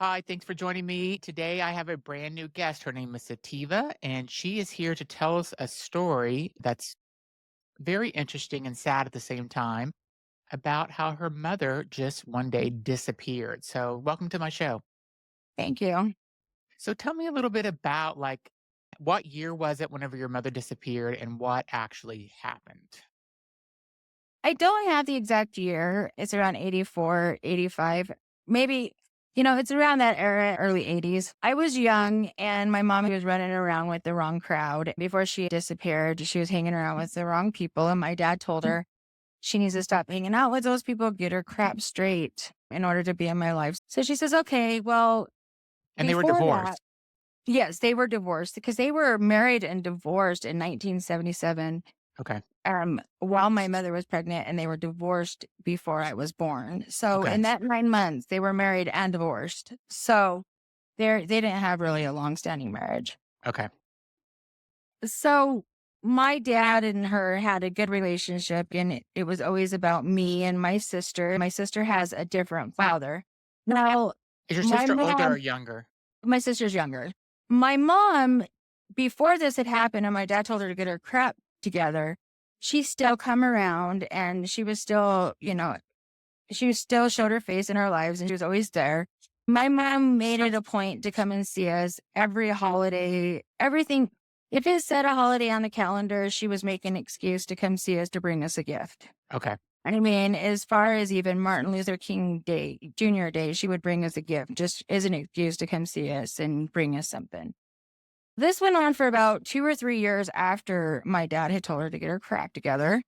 Hi, thanks for joining me. Today I have a brand new guest. Her name is Sativa, and she is here to tell us a story that's very interesting and sad at the same time about how her mother just one day disappeared. So, welcome to my show. Thank you. So, tell me a little bit about what year was it whenever your mother disappeared and what actually happened? I don't have the exact year. It's around 84, 85, maybe, it's around that era, early 80s. I was young and my mom was running around with the wrong crowd. Before she disappeared, she was hanging around with the wrong people. And my dad told her she needs to stop hanging out with those people, get her crap straight in order to be in my life. So she says, okay, well, And they were before that, divorced. yes, they were divorced because they were married and divorced in 1977. Okay. While my mother was pregnant and they were divorced before I was born. So Okay. in that 9 months, they were married and divorced. So they didn't have really a long-standing marriage. Okay. So my dad and her had a good relationship, and it was always about me and my sister. My sister has a different father. Now, Is your my sister older or mom, younger? my sister's younger. My mom, before this had happened and my dad told her to get her crap together, she still come around and she was still, she was still showed her face in our lives and she was always there. My mom made it a point to come and see us every holiday, everything. If it said a holiday on the calendar, she was making an excuse to come see us to bring us a gift. Okay. I mean, as far as even Martin Luther King Day, Jr. Day, she would bring us a gift just as an excuse to come see us and bring us something. This went on for about 2 or 3 years after my dad had told her to get her crap together.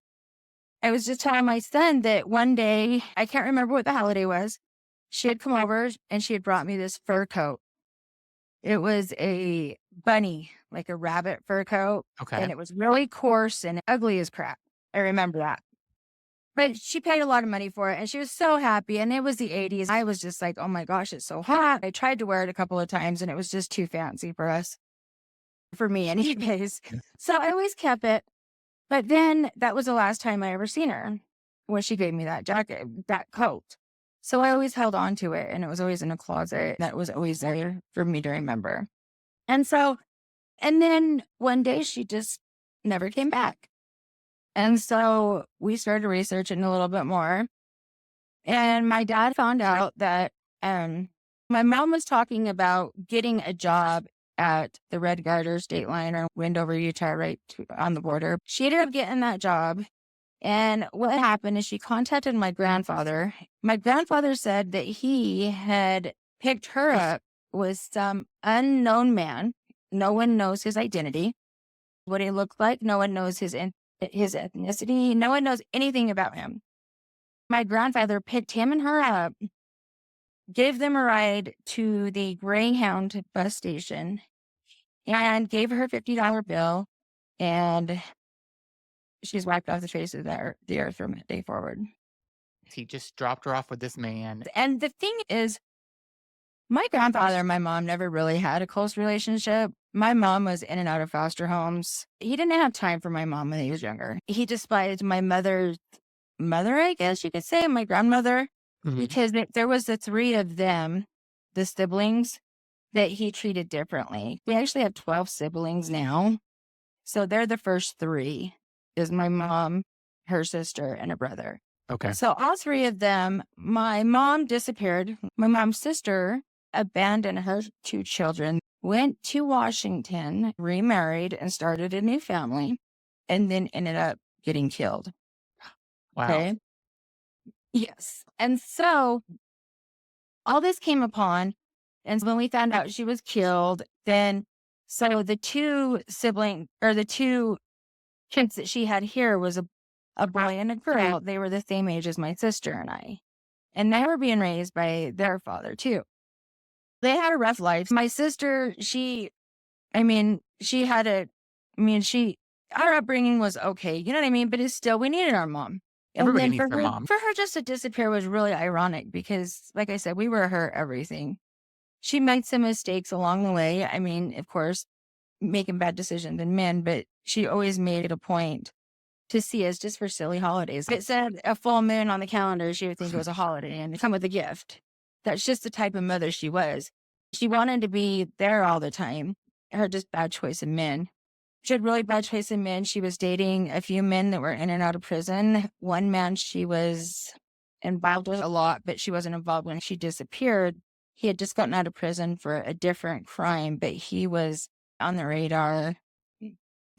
I was just telling my son that one day, I can't remember what the holiday was, she had come over and she had brought me this fur coat. It was a bunny, like a rabbit fur coat, Okay. and it was really coarse and ugly as crap. I remember that. But she paid a lot of money for it and she was so happy. And it was the 80s. I was just like, oh my gosh, it's so hot. I tried to wear it a couple of times and it was just too fancy for us, for me, anyways. So I always kept it. But then that was the last time I ever seen her when she gave me that jacket, that coat. So I always held on to it and it was always in a closet that was always there for me to remember. And so, and then one day she just never came back. And so we started researching a little bit more. And my dad found out that my mom was talking about getting a job at the Red Garter State Line or Wendover, Utah, on the border. She ended up getting that job. And what happened is she contacted my grandfather. My grandfather said that he had picked her up with some unknown man. No one knows his identity, what he looked like. No one knows his ethnicity. No one knows anything about him. My grandfather picked him and her up, gave them a ride to the Greyhound bus station, and gave her a $50 bill. And she's wiped off the face of the earth from that day forward. He just dropped her off with this man. And the thing is, my grandfather and my mom never really had a close relationship. My mom was in and out of foster homes. He didn't have time for my mom when he was younger. He despised my mother's mother, I guess you could say, my grandmother, Mhm. because there was the three of them, the siblings, that he treated differently. We actually have 12 siblings now. So they're the first three, is my mom, her sister, and a brother. Okay. So all three of them, my mom disappeared. My mom's sister abandoned her two children, went to Washington, remarried, and started a new family, and then ended up getting killed. Wow. Okay. Yes. And so all this came upon, and when we found out she was killed, then so the two sibling or the two kids that she had here was a boy and a girl. They were the same age as my sister and I. And they were being raised by their father too. They had a rough life. My sister, I mean, she had a, I mean, she, our upbringing was okay. You know what I mean? But it's still, we needed our mom. And Everybody then needs their mom. for her just to disappear was really ironic because, like I said, we were her everything. She made some mistakes along the way. I mean, of course, making bad decisions and men, but she always made it a point to see us just for silly holidays. If it said a full moon on the calendar, she would think it was a holiday and come with a gift. That's just the type of mother she was. She wanted to be there all the time. Her just bad choice of men. She had really bad choice of men. She was dating a few men that were in and out of prison. One man she was involved with a lot, but she wasn't involved when she disappeared. He had just gotten out of prison for a different crime, but he was on the radar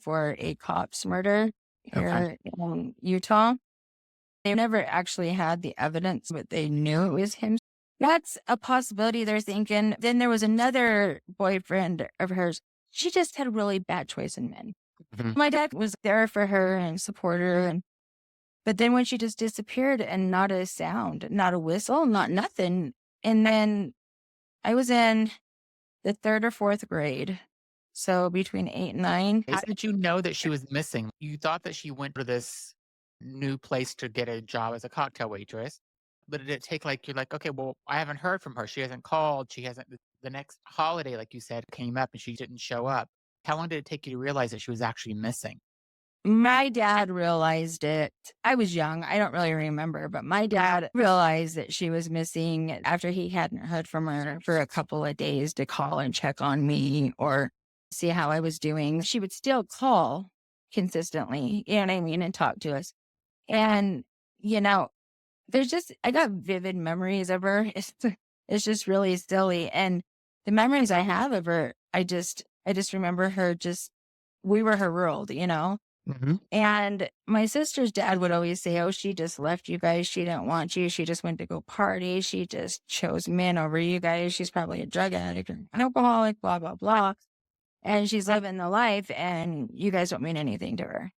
for a cop's murder Okay. here in Utah. They never actually had the evidence, but they knew it was him. That's a possibility they're thinking. Then there was another boyfriend of hers. She just had a really bad choice in men. Mhm. My dad was there for her and support her. But then when she just disappeared and not a sound, not a whistle, not nothing. And then I was in the third or fourth grade. So between 8 and 9. How did you know that she was missing? You thought that she went to this new place to get a job as a cocktail waitress, but did it take like you're like, okay, well, I haven't heard from her. She hasn't called. She hasn't. The next holiday, like you said, came up and she didn't show up. How long did it take you to realize that she was actually missing? My dad realized it. I was young. I don't really remember, but my dad realized that she was missing after he hadn't heard from her for a couple of days to call and check on me or see how I was doing. She would still call consistently, you know what I mean, and talk to us. And, you know, I got vivid memories of her. It's just really silly. And the memories I have of her, I just remember her we were her world, you know? Hmm. And my sister's dad would always say, "Oh, she just left you guys. She didn't want you. She just went to go party. She just chose men over you guys. She's probably a drug addict or an alcoholic, blah, blah, blah. And she's living the life, and you guys don't mean anything to her."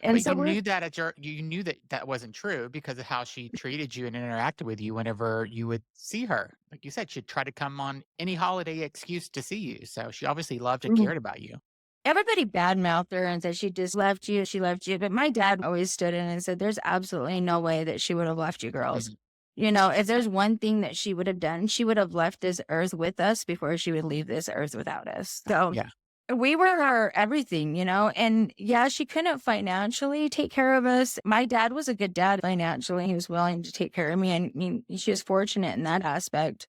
And But so you we're, knew that you knew that that wasn't true because of how she treated you and interacted with you whenever you would see her. Like you said, she'd try to come on any holiday excuse to see you. So she obviously loved and Mhm. cared about you. Everybody badmouthed her and said she just left you. She left you. But my dad always stood in and said, "There's absolutely no way that she would have left you girls. Mhm. You know, if there's one thing that she would have done, she would have left this earth with us before she would leave this earth without us." So Yeah. we were her everything, you know? And yeah, she couldn't financially take care of us. My dad was a good dad financially. He was willing to take care of me. And I mean, she was fortunate in that aspect.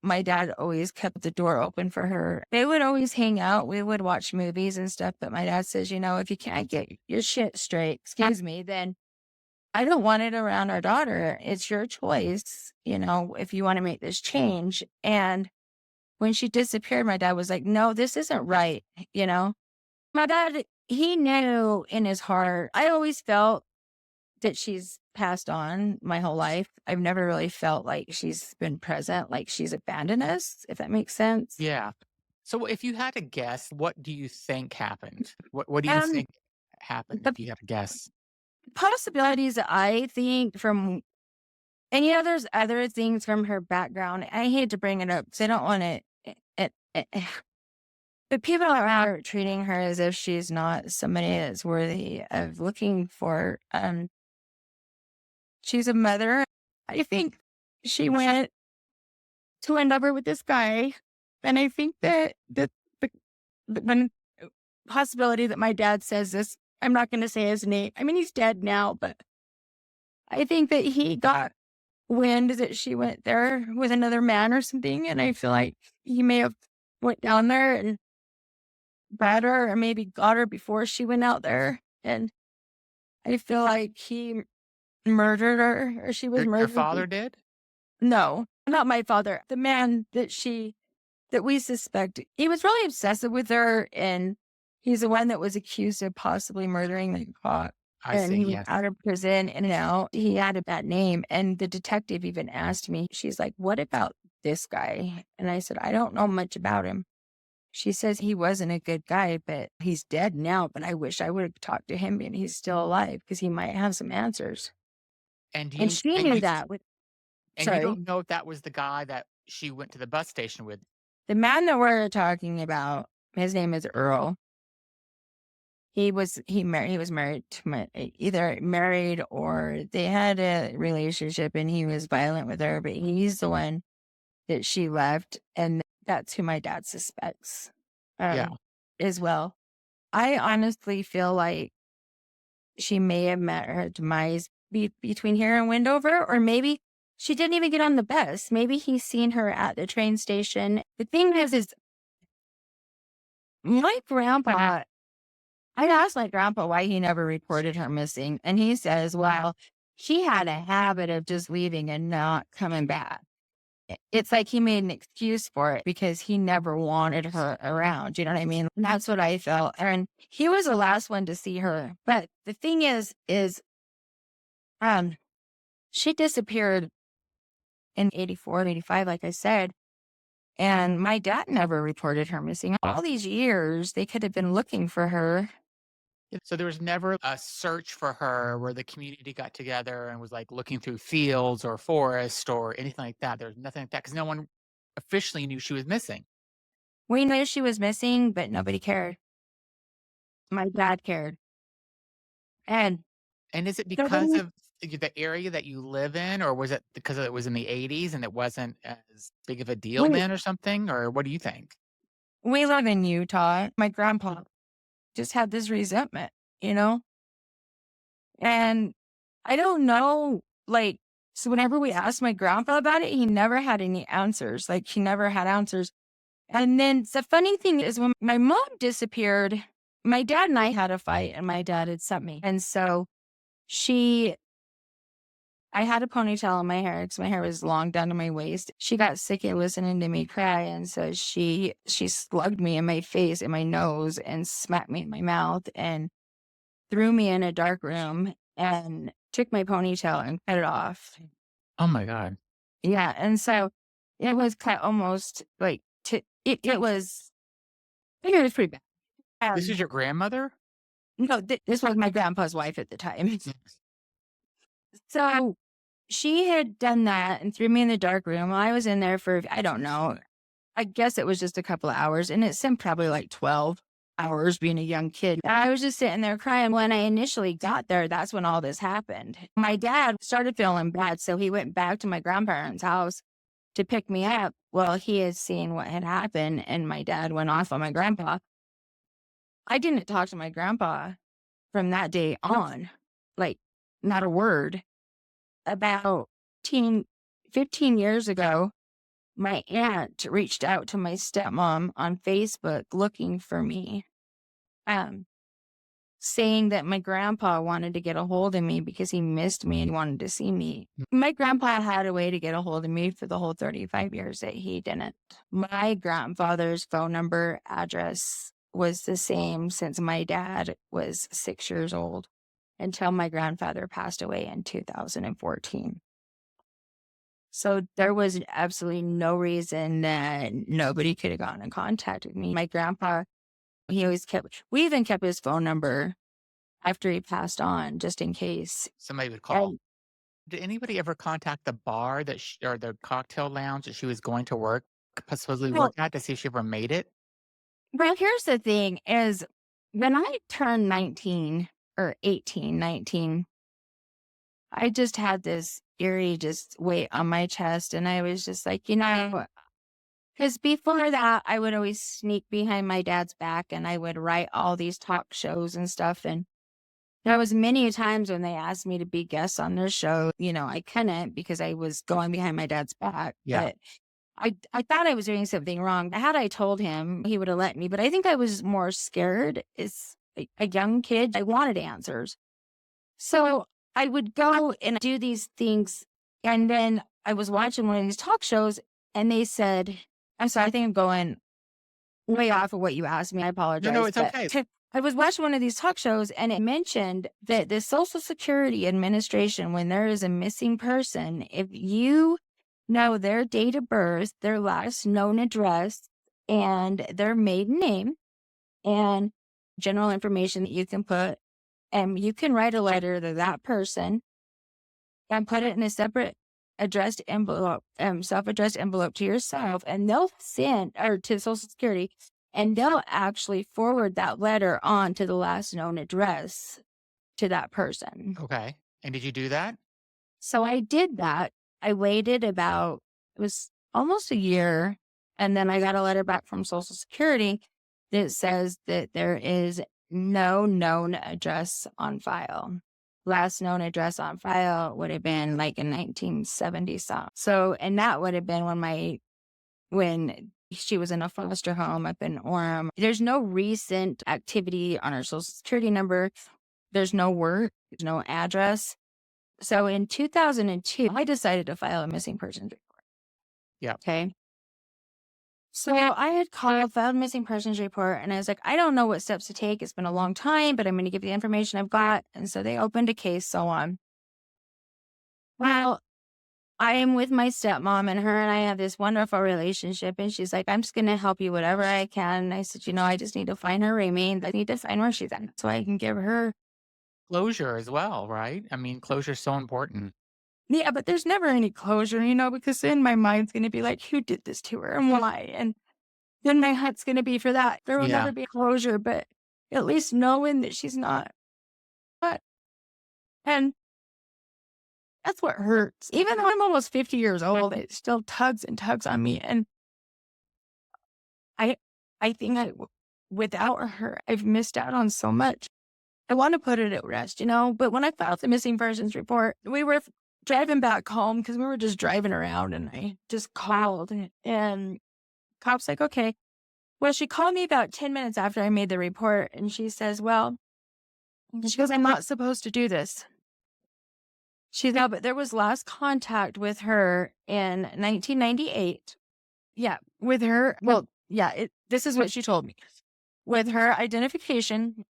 My dad always kept the door open for her. They would always hang out. We would watch movies and stuff. But my dad says, if you can't get your shit straight, excuse me, then I don't want it around our daughter. It's your choice, if you want to make this change. And when she disappeared, my dad was like, "No, this isn't right." You know, my dad, he knew in his heart. I always felt that she's passed on my whole life. I've never really felt like she's been present, like she's abandoned us, if that makes sense. Yeah. So if you had to guess, what do you think happened? What do you And think happened the if you had to guess? possibilities that I think from, and there's other things from her background. I hate to bring it up because I don't want to. But people are treating her as if she's not somebody that's worthy of looking for. She's a mother. I think she went to end up with this guy, and I think that the one possibility that my dad says this. I'm not going to say his name. I mean, he's dead now, but I think that he got wind that she went there with another man or something, and I feel like he may have went down there and brought her or maybe got her before she went out there. And I feel like he murdered her or she was Your murdered. father did? No, not my father. The man that we suspect, he was really obsessive with her. And he's the one that was accused of possibly murdering the cop. I And see, he was yes. out of prison in and out. He had a bad name. And the detective even asked me, she's like, "What about this guy?" And I said, "I don't know much about him." She says he wasn't a good guy, but he's dead now. But I wish I would have talked to him and he's still alive because he might have some answers. And And you she and knew you that with, and you sorry, don't know if that was the guy that she went to the bus station with. the man that we're talking about, his name is Earl. He was married to either married or they had a relationship and he was violent with her, but he's the one that she left. And that's who my dad suspects, Yeah. um, as well. I honestly feel like she may have met her demise between here and Wendover, or maybe She didn't even get on the bus. Maybe he's seen her at the train station. The thing is my grandpa, I asked my grandpa why he never reported her missing. And he says, well, she had a habit of just leaving and not coming back. It's like he made an excuse for it because he never wanted her around. You know what I mean? And that's what I felt. And he was the last one to see her. But the thing um, she disappeared in 84, 85, like I said. And my dad never reported her missing. All these years, they could have been looking for her. Yeah, so there was never a search for her where the community got together and was like looking through fields or forest or anything like that. There was nothing like that because no one officially knew she was missing. We knew she was missing, but nobody cared. My dad cared. And And is it so because then of the area that you live in, or was it because it was in the 80s and it wasn't as big of a deal we, then or something? Or what do you think? we live in Utah. My grandpa just had this resentment, you know? And I don't know, like, so whenever we asked my grandpa about it, he never had any answers. Like, he never had answers. And then the funny thing is, when my mom disappeared, my dad and I had a fight, and my dad had sent me. And so she, I had a ponytail in my hair because my hair was long down to my waist. She got sick of listening to me cry. And so she slugged me in my face and my nose and smacked me in my mouth and threw me in a dark room and took my ponytail and cut it off. Oh my God. Yeah, and so it was cut almost like it was pretty bad. This is your grandmother? No, this was my grandpa's wife at the time. Mm. So she had done that and threw me in the dark room. I was in there for, I don't know, I guess it was just a couple of hours, and it seemed probably like 12 hours being a young kid. I was just sitting there crying. When I initially got there, that's when all this happened. My dad started feeling bad, so he went back to my grandparents' house to pick me up. Well, he had seen what had happened, and my dad went off on my grandpa. I didn't talk to my grandpa from that day on, like, not a word. About 15, 15 years ago, my aunt reached out to my stepmom on Facebook looking for me, um, saying that my grandpa wanted to get a hold of me because he missed me and wanted to see me. My grandpa had a way to get a hold of me for the whole 35 years that he didn't. My grandfather's phone number, address was the same since my dad was 6 years old until my grandfather passed away in 2014. So there was absolutely no reason that nobody could have gotten in contact with me. My grandpa, he always we even kept his phone number after he passed on just in case. Somebody would call. And Did anybody ever contact the bar that or the cocktail lounge that she was going to work, supposedly work well, at to see if she ever made it? well, here's the thing is when I turned 19 or 18, 19, I just had this eerie just weight on my chest. And I was just like, because before that, I would always sneak behind my dad's back and I would write all these talk shows and stuff. And there was many times when they asked me to be guests on their show. I couldn't because I was going behind my dad's back. Yeah. But I thought I was doing something wrong. Had I told him, he would have let me. But I think I was more scared. As a young kid, I wanted answers. So I would go and do these things. And then I was watching one of these talk shows and they said, I'm sorry, I think I'm going way off of what you asked me. I No, no, apologize. it's But okay. I was watching one of these talk shows and it mentioned that the Social Security Administration, when there is a missing person, if you know their date of birth, their last known address, and their maiden name, and general information that you can put, and you can write a letter to that person and put it in a separate addressed envelope, self-addressed envelope to yourself, and they'll send or to Social Security, and they'll actually forward that letter on to the last known address to that person. Okay. And did you do that? So I did that. I waited about it was almost a year, and then I got a letter back from Social Security that says that there is no known address on file. last known address on file would have been like in 1970 some. So, and that would have been when she was in a foster home up in Orem. There's no recent activity on her social security number. There's no work, there's no address. So in 2002, I decided to file a missing persons report. Yeah. Okay. So I had called, filed a missing persons report, and I was like, I don't know what steps to take. It's been a long time, but I'm going to give you the information I've got. And so they opened a case, so on. Well, I am with my stepmom, and her and I have this wonderful relationship. And she's like, I'm just going to help you whatever I can. And I said, I just need to find her remains. I need to find where she's at so I can give her. Closure as well, right? I mean, closure is so important. Yeah, but there's never any closure, because then my mind's going to be like, who did this to her and why? And then my heart's going to be for that. There will Yeah. never be closure, but at least knowing that she's not. But, and that's what hurts. Even though I'm almost 50 years old, it still tugs and tugs on me. And I, I think without her, I've missed out on so much. I want to put it at rest, but when I filed the missing persons report, we were driving back home because we were just driving around, and I just called, and cop's like, okay. Well, she called me about 10 minutes after I made the report, and she says, well, she goes, I'm not supposed to do this. She's no, but there was last contact with her in 1998. Yeah, with her. Well, yeah, this is what she told me. With her identification,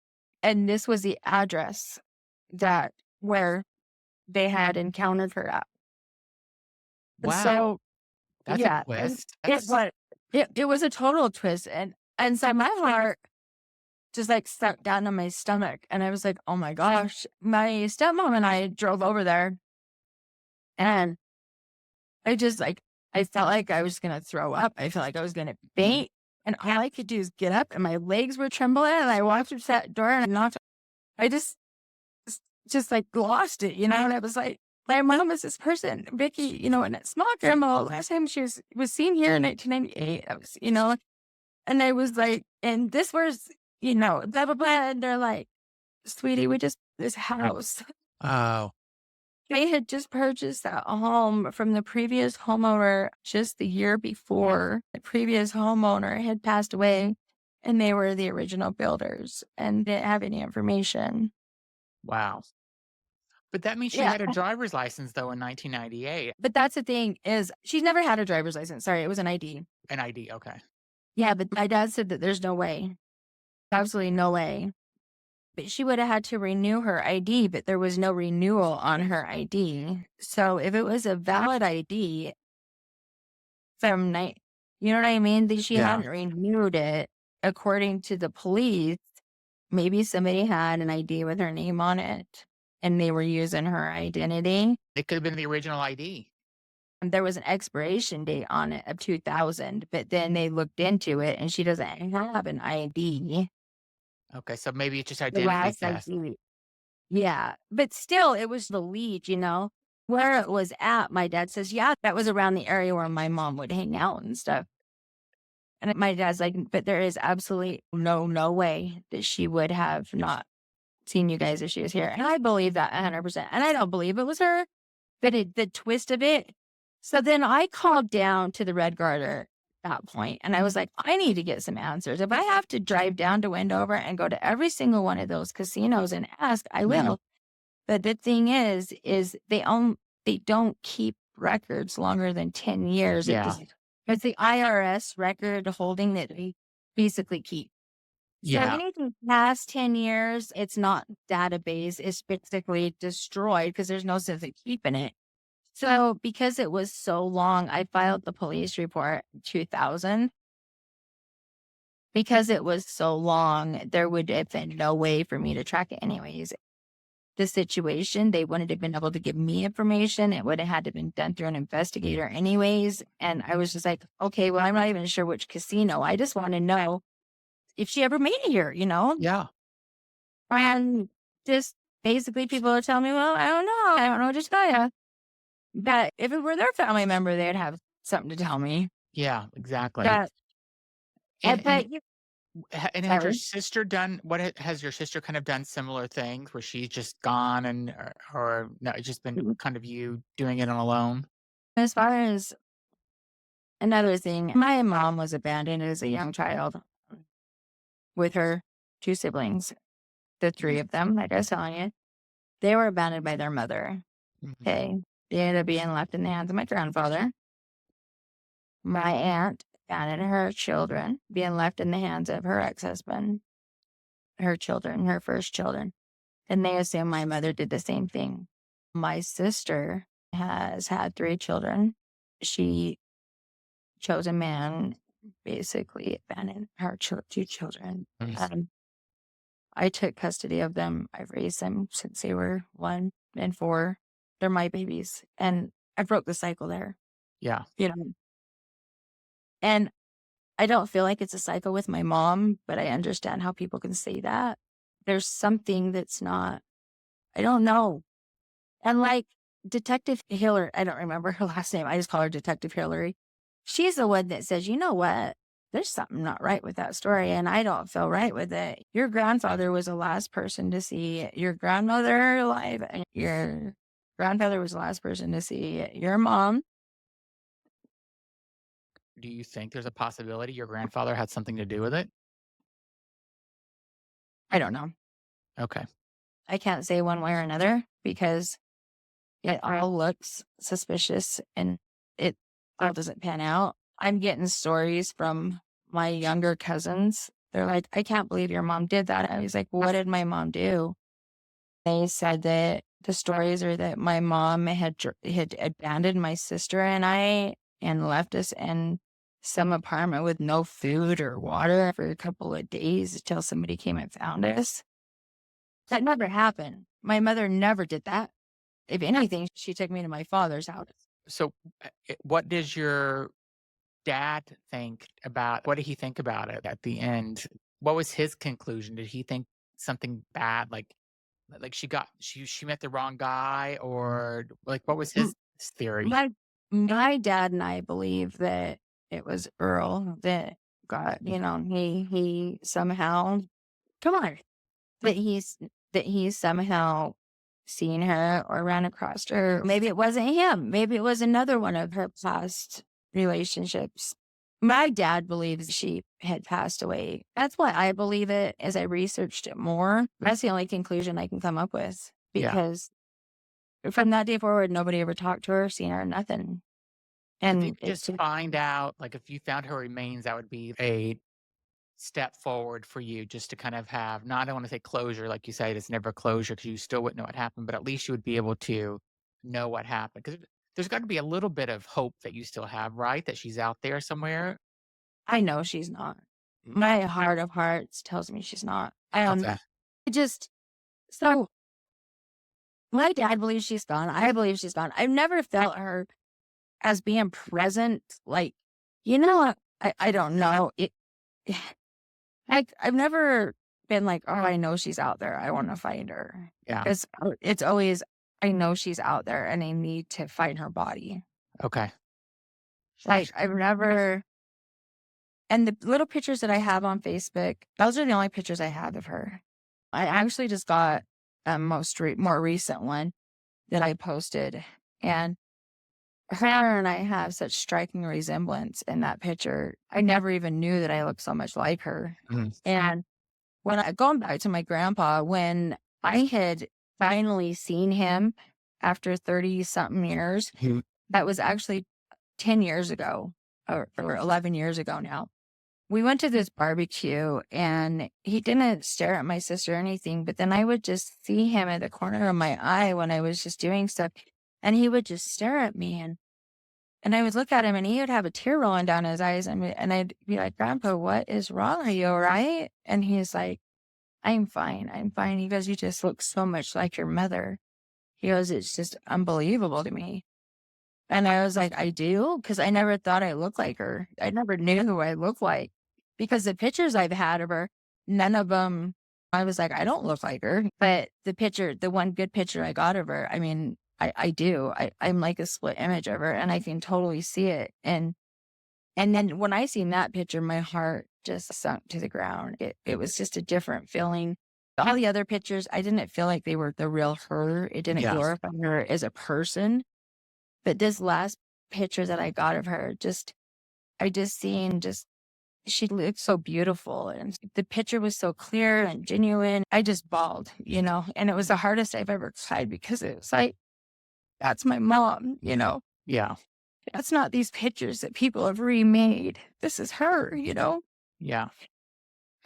and this was the address where they had encountered her at. And Wow. so, That's a yeah, twist. it was a total twist. And inside my heart, just like stuck down in my stomach. And I was like, oh my gosh. My stepmom and I drove over there, and I just I felt like I was going to throw up. I felt like I was going to faint. And all I could do is get up, and my legs were trembling. And I walked up that door, and I knocked. I just like lost it, and I was like, my mom is this person, Vicki, and at Smock, last time she was seen here in 1998. I was, and I was like, and this was, blah, blah, blah. And they're like, sweetie, we just, this house. Oh, They had just purchased that home from the previous homeowner just the year before. The previous homeowner had passed away, and they were the original builders and didn't have any information. wow. But that means she Yeah. had a driver's license, though, in 1998. But that's the thing is she's never had a driver's license. Sorry, it was an ID. An ID, okay. Yeah, but my dad said that there's no way. Absolutely no way. But she would have had to renew her ID, but there was no renewal on her ID. So if it was a valid ID from you know what I mean? That she Yeah. hadn't renewed it according to the police. Maybe somebody had an ID with her name on it, and they were using her identity. It could have been the original ID. And there was an expiration date on it of 2000, but then they looked into it, and she doesn't have an ID. Okay, so maybe it's just The identity last theft. ID. Yeah, but still, it was the lead, where it was at. My dad says, yeah, that was around the area where my mom would hang out and stuff. And my dad's like, but there is absolutely no way that she would have not seen you guys if she was here. And I believe that 100%. And I don't believe it was her, but the twist of it. So then I called down to the Red Garter at that point, and I was like, I need to get some answers. If I have to drive down to Wendover and go to every single one of those casinos and ask, I will. But the thing is they don't keep records longer than 10 years. Yeah. It's the IRS record holding that they basically keep. So Yeah. anything past 10 years, it's not database. It's basically destroyed because there's no sense in keeping it. So because it was so long, I filed the police report in 2000. Because it was so long, there would have been no way for me to track it anyways. The situation, they wouldn't have been able to give me information. It would have had to been done through an investigator anyways. And I was just like, okay, well, I'm not even sure which casino. I just want to know if she ever made it here, Yeah. And just basically people are telling me, well, I don't know. I don't know what to tell you. But if it were their family member, they'd have something to tell me. Yeah, exactly. But, And but And has your Sorry. sister done what has your sister kind of done similar things where she's just gone and or no, it's just been Mhm. kind of you doing it on alone? As far as another thing, my mom was abandoned as a young child with her 2 siblings, the 3 of them, like I was telling you. They were abandoned by their mother, Mhm. okay? They ended up being left in the hands of my grandfather. My aunt abandoned her children, being left in the hands of her ex-husband, her children, her first children, and they assume my mother did the same thing. My sister has had 3 children. She chose a man, basically abandoned her 2 children. Mm. I took custody of them. I've raised them since they were 1 and 4. They're my babies, and I broke the cycle there, Yeah. you know? And I don't feel like it's a cycle with my mom, but I understand how people can say that. There's something that's not, I don't know. And like Detective Hillary, I don't remember her last name. I just call her Detective Hillary. She's the one that says, you know what? There's something not right with that story, and I don't feel right with it. Your grandfather was the last person to see your grandmother alive, and your grandfather was the last person to see your mom. Do you think there's a possibility your grandfather had something to do with it? I don't know. Okay. I can't say one way or another because it all looks suspicious and it all doesn't pan out. I'm getting stories from my younger cousins. They're like, I can't believe your mom did that. I was like, what did my mom do? They said that the stories are that my mom had abandoned my sister and I and left us in some apartment with no food or water for a couple of days until somebody came and found us. That never happened. My mother never did that. If anything, she took me to my father's house. So, what does your dad think about what did he think about it at the end? What was his conclusion? Did he think something bad, like she met the wrong guy, or like what was M his theory? my my dad and I believe that it was Earl that got, he somehow, come on, that he's somehow seen her or ran across her. Maybe it wasn't him. Maybe it was another one of her past relationships. My dad believes she had passed away. That's why I believe it as I researched it more. That's the only conclusion I can come up with Yeah. because from that day forward, nobody ever talked to her, seen her, nothing. So if you And could it's just just, find out, like if you found her remains, that would be a step forward for you just to kind of have not I don't want to say closure, like you said, it's never closure because you still wouldn't know what happened, but at least you would be able to know what happened. Because there's got to be a little bit of hope that you still have, right? That she's out there somewhere. I know she's not. My heart of hearts tells me she's not. Okay. I just, so my dad believes she's gone. I believe she's gone. I've never felt her as being present. Like, what? I don't know. I've never been like, oh, I know she's out there. I want to find her. Yeah. It's always, I know she's out there and I need to find her body. Okay. Like, I've never, and the little pictures that I have on Facebook, those are the only pictures I have of her. I actually just got a more recent one that I posted, and her and I have such striking resemblance in that picture. I never even knew that I looked so much like her. Mhm. And going back to my grandpa, when I had finally seen him after 30 something years, Mhm. that was actually 10 years ago or 11 years ago now. We went to this barbecue and he didn't stare at my sister or anything, but then I would just see him at the corner of my eye when I was just doing stuff and he would just stare at me and I would look at him and he would have a tear rolling down his eyes and I'd be like, Grandpa, what is wrong? Are you all right? And he's like, I'm fine. I'm fine. He goes, you just look so much like your mother. He goes, it's just unbelievable to me. And I was like, I do? Because I never thought I looked like her. I never knew who I looked like. Because the pictures I've had of her, none of them, I was like, I don't look like her. But the one good picture I got of her, I mean, I do. I'm like a split image of her and I can totally see it. And then when I seen that picture, my heart just sunk to the ground. It was just a different feeling. All the other pictures, I didn't feel like they were the real her. It didn't Yes. glorify her as a person. But this last picture that I got of her, I just seen just she looked so beautiful and the picture was so clear and genuine. I just bawled, and it was the hardest I've ever cried because it was like, that's my mom. Yeah. That's not these pictures that people have remade. This is her. Yeah.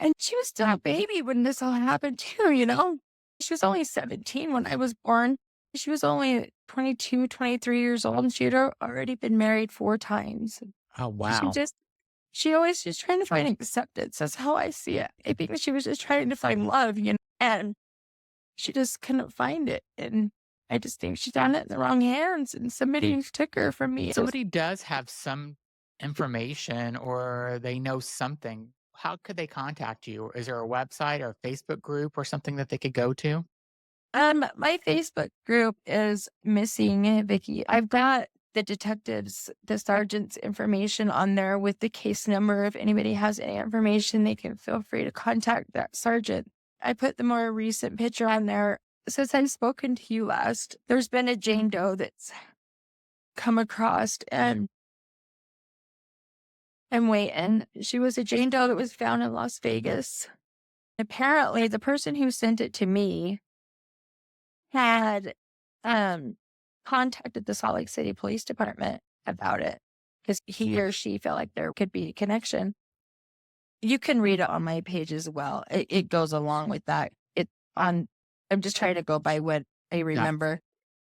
And she was still a baby when this all happened too. She was only 17 when I was born. She was only 22, 23 years old and she had already been married 4 times. Oh, She wow. just She always just trying to find acceptance. That's how I see it. I think she was just trying to find love, and she just couldn't find it. And I just think she found it in the wrong hands and somebody took her from me. So Somebody does have some information or they know something. How could they contact you? Is there a website or a Facebook group or something that they could go to? my Facebook group is missing Vicki. I've got the sergeant's information on there with the case number. If anybody has any information, they can feel free to contact that sergeant. I put the more recent picture on there. Since I've spoken to you last, there's been a Jane Doe that's come across and I'm waiting. She was a Jane Doe that was found in Las Vegas. Apparently, the person who sent it to me had um, contacted the Salt Lake City Police Department about it because he or she felt like there could be a connection. You can read it on my page as well. It goes along with that. On. I'm just trying to go by what I Yeah. remember.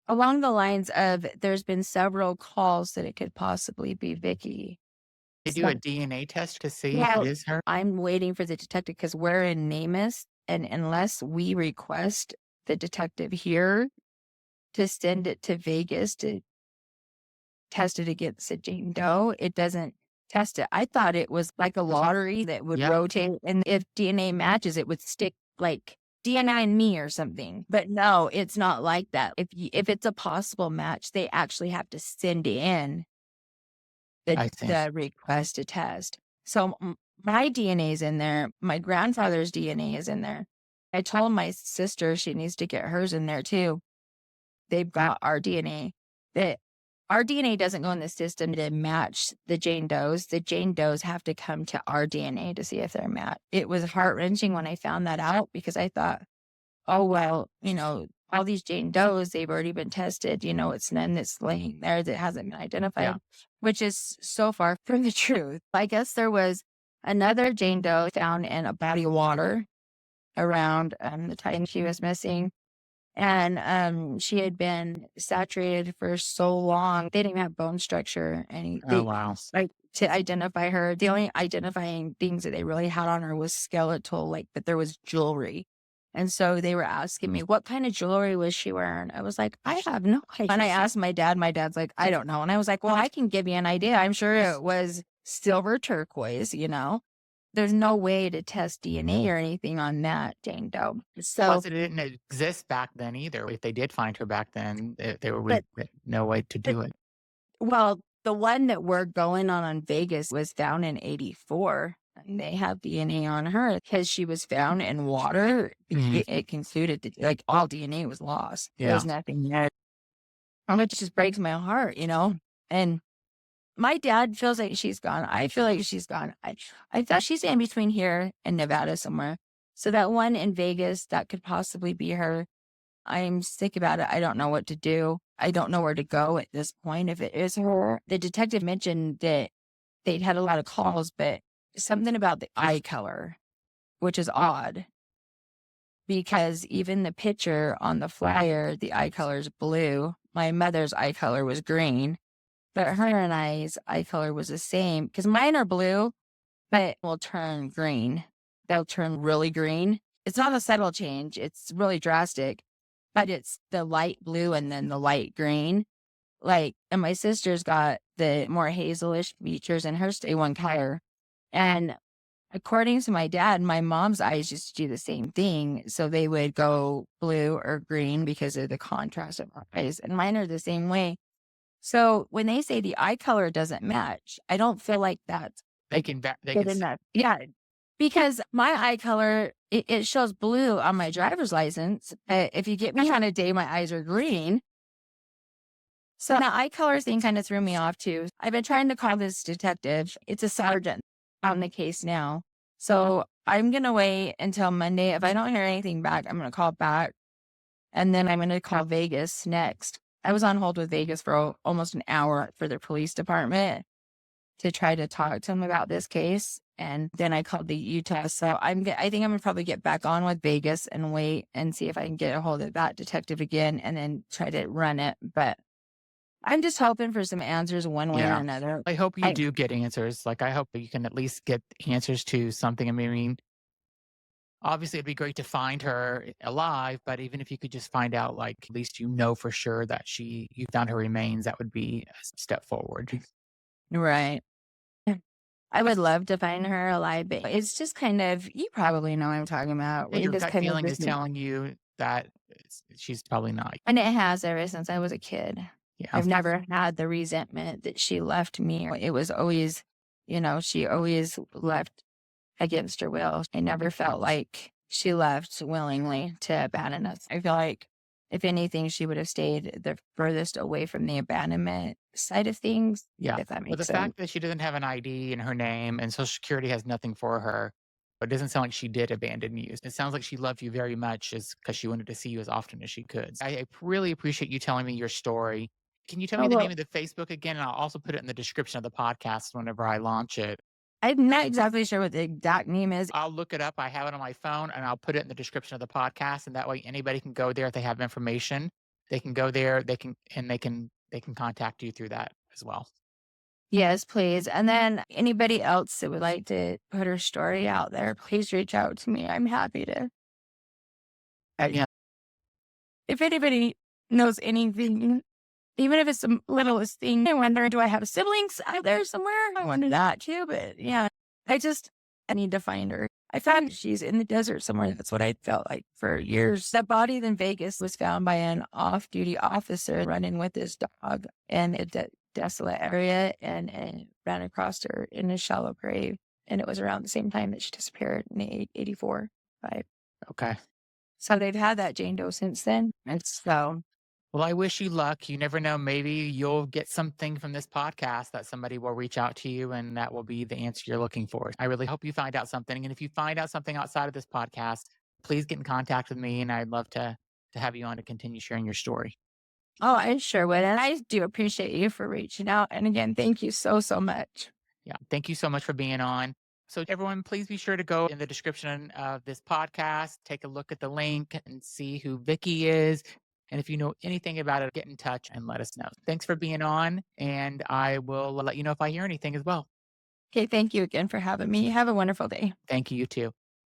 Along the lines of there's been several calls that it could possibly be Vicki. They do a So, DNA test to see if it well, is her? I'm waiting for the detective because we're in NamUs, and unless we request the detective here to send it to Vegas to test it against a Jane Doe, it doesn't test it. I thought it was like a lottery that would Yeah. rotate, and if DNA matches, it would stick like DNA in me or something. But no, it's not like that. If it's a possible match, they actually have to send in I see. the request to test. So my DNA is in there. My grandfather's DNA is in there. I told my sister she needs to get hers in there too. They've got our DNA. That our DNA doesn't go in the system to match the Jane Doe's. The Jane Doe's have to come to our DNA to see if they're matched. It was heart wrenching when I found that out because I thought, oh, well, all these Jane Does, they've already been tested. It's none that's laying there that hasn't been Yeah. identified, which is so far from the truth. I guess there was another Jane Doe found in a body of water around the time she was missing. And she had been saturated for so long. They didn't have bone structure. And Oh, wow. like to identify her, the only identifying things that they really had on her was skeletal, but there was jewelry. And so they were asking me, what kind of jewelry was she wearing? I was like, I have no idea. And I asked my dad's like, I don't know. And I was like, well, I can give you an idea. I'm sure it was silver turquoise. There's no way to test DNA or anything on that Jane Doe. So, Plus, it didn't exist back then either. If they did find her back then, there would but, be no way to but do it. well, the one that we're going on Vegas was found in 84. And they have DNA on her because she was found in water. Mhm. It concluded that all DNA was lost. There Yeah. was nothing there. It just breaks my heart. And my dad feels like she's gone. I feel like she's gone. I thought she's in between here and Nevada somewhere. So that one in Vegas, that could possibly be her. I'm sick about it. I don't know what to do. I don't know where to go at this point. If it is her, the detective mentioned that they'd had a lot of calls, but something about the eye color, which is odd because even the picture on the flyer, the eye color is blue. My mother's eye color was green, but her and I's eye color was the same because mine are blue, but will turn green. They'll turn really green. It's not a subtle change. It's really drastic, but it's the light blue and then the light green. And my sister's got the more hazelish features and hers stay one color. And according to my dad, my mom's eyes used to do the same thing. So they would go blue or green because of the contrast of our eyes. And mine are the same way. So when they say the eye color doesn't match, I don't feel like that's they Good can enough. Yeah, because my eye color, it shows blue on my driver's license. If you get me on a day, my eyes are green. So the eye color thing kind of threw me off too. I've been trying to call this detective. It's a sergeant on the case now. So I'm going to wait until Monday. If I don't hear anything back, I'm going to call back and then I'm going to call Vegas next. I was on hold with Vegas for almost an hour for the police department to try to talk to him about this case. And then I called the Utah. So I think I'm gonna probably get back on with Vegas and wait and see if I can get a hold of that detective again and then try to run it. But I'm just hoping for some answers one way or yeah. another. I hope you I do get answers. Like, I hope that you can at least get answers to something. I mean, obviously, it'd be great to find her alive, but even if you could just find out, like, at least you know for sure that you found her remains, that would be a step forward. right. I would love to find her alive, but it's just kind of you probably know what I'm talking about. Yeah, We your just gut kind of feeling is listen. telling you that she's probably not. And it has ever since I was a kid. Yeah. I've never had the resentment that she left me. It was always, she always left against her will. I never felt like she left willingly to abandon us. I feel like if anything, she would have stayed the furthest away from the abandonment side of things, Yeah. if that But the makes sense. fact that she doesn't have an ID in her name and Social Security has nothing for her, it doesn't sound like she did abandon you. It sounds like she loved you very much is because she wanted to see you as often as she could. I really appreciate you telling me your story. Can you tell me Oh, the name well, of the Facebook again? And I'll also put it in the description of the podcast whenever I launch it. I'm not exactly sure what the exact name is. I'll look it up. I have it on my phone and I'll put it in the description of the podcast. And that way anybody can go there if they have information. They can go there, they can contact you through that as well. Yes, please. And then anybody else that would like to put her story out there, please reach out to me. I'm happy to. Yeah. If anybody knows anything, even if it's the littlest thing, I wonder, do I have siblings out there somewhere? I wonder that too. But yeah, I need to find her. I found she's in the desert somewhere. That's what I felt like for years. That body in Vegas was found by an off duty officer running with his dog in a desolate area and ran across her in a shallow grave. And it was around the same time that she disappeared in 84. Right. Okay. So they've had that Jane Doe since then. And so Well, I wish you luck. You never know. Maybe you'll get something from this podcast that somebody will reach out to you and that will be the answer you're looking for. I really hope you find out something. And if you find out something outside of this podcast, please get in contact with me and I'd love to have you on to continue sharing your story. oh, I sure would. And I do appreciate you for reaching out. And again, thank you so, so much. Yeah. Thank you so much for being on. So, everyone, please be sure to go in the description of this podcast, take a look at the link and see who Vicki is. And if you know anything about it, get in touch and let us know. Thanks for being on. And I will let you know if I hear anything as well. Okay, thank you again for having me. Have a wonderful day. Thank you, you too.